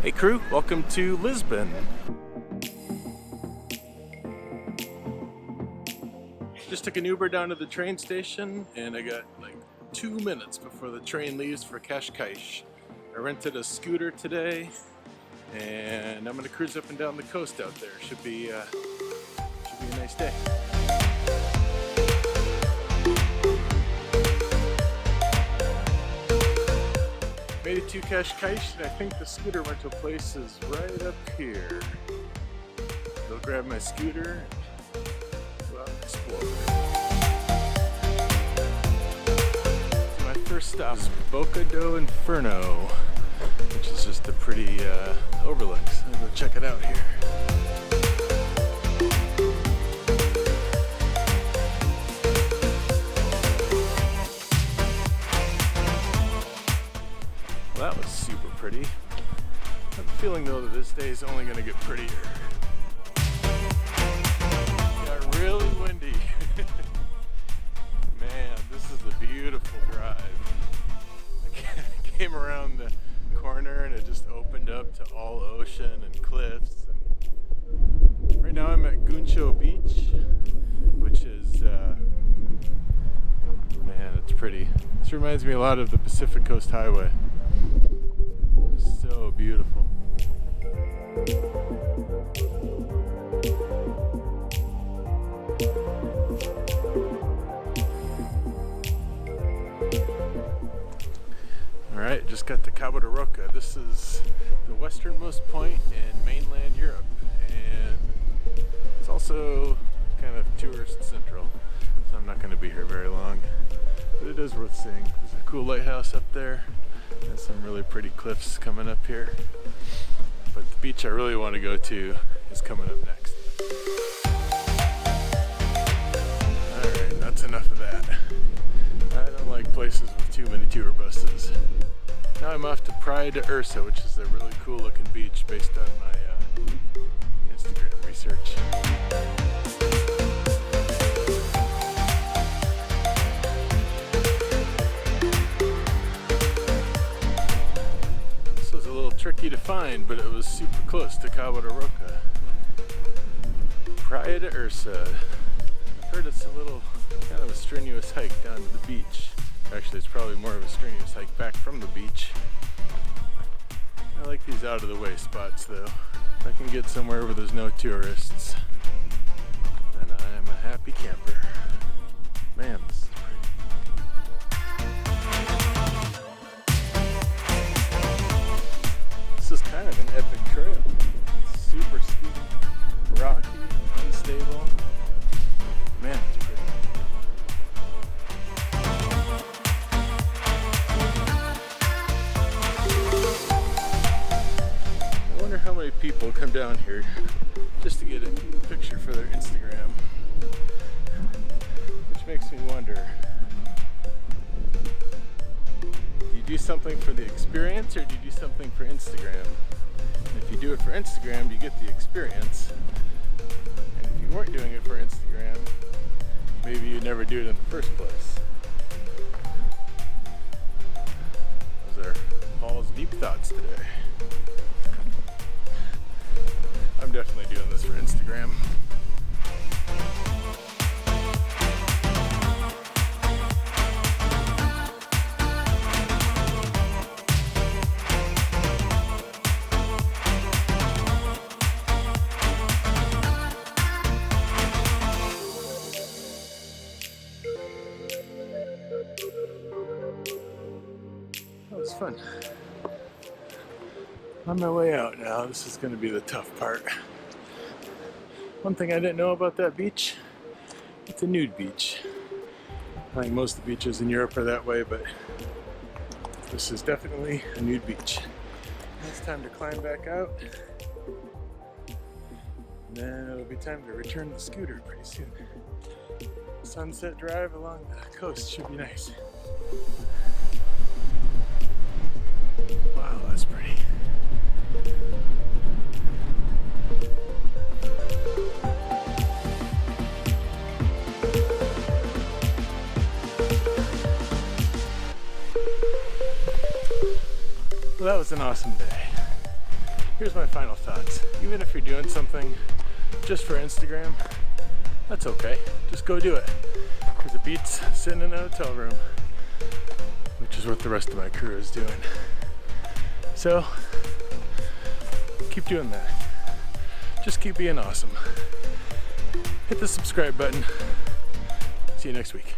Hey crew, welcome to Lisbon. Just took an Uber down to the train station and I got like 2 minutes before the train leaves for Cascais. I rented a scooter today and I'm gonna cruise up and down the coast out there. Should be a nice day. Made it to Cascais, and I think the scooter rental place is right up here. I'll grab my scooter and go out and explore. So my first stop is Boca do Inferno, which is just a pretty overlook. So I'll go check it out here. That was super pretty. I have a feeling though that this day is only going to get prettier. Got really windy. Man, this is a beautiful drive. I came around the corner and it just opened up to all ocean and cliffs. And right now I'm at Guncho Beach, which is, man, it's pretty. This reminds me a lot of the Pacific Coast Highway. So beautiful. Alright, just got to Cabo da Roca. This is the westernmost point in mainland Europe, and it's also kind of tourist central, so I'm not going to be here very long, but it is worth seeing. There's a cool lighthouse up there. And some really pretty cliffs coming up here. But the beach I really want to go to is coming up next. Alright, that's enough of that. I don't like places with too many tour buses. Now I'm off to Praia de Ursa, which is a really cool looking beach based on my Instagram research. Tricky to find, but it was super close to Cabo da Roca. Praia de Ursa. I've heard it's a little kind of a strenuous hike down to the beach. Actually, it's probably more of a strenuous hike back from the beach. I like these out of the way spots though. If I can get somewhere where there's no tourists, then I am a happy camper. Man, this is pretty. This is kind of an epic trail. It's super steep, rocky, unstable. Man, it's pretty. I wonder how many people come down here just to get a picture for their Instagram. Which makes me wonder, do you do something for the experience or do you do something for Instagram? And if you do it for Instagram, you get the experience. And if you weren't doing it for Instagram, maybe you'd never do it in the first place. Those are Paul's deep thoughts today. I'm definitely doing this for Instagram. That was fun. On my way out now, this is going to be the tough part. One thing I didn't know about that beach, it's a nude beach. I think most of the beaches in Europe are that way, but this is definitely a nude beach. It's time to climb back out. And then it'll be time to return the scooter pretty soon. Sunset drive along the coast should be nice. Wow, that's pretty. Well, that was an awesome day. here's my final thoughts. Even if you're doing something just for Instagram, that's okay. Just go do it. Because it beats sitting in a hotel room, which is what the rest of my crew is doing. So, keep doing that. Just keep being awesome. Hit the subscribe button. See you next week.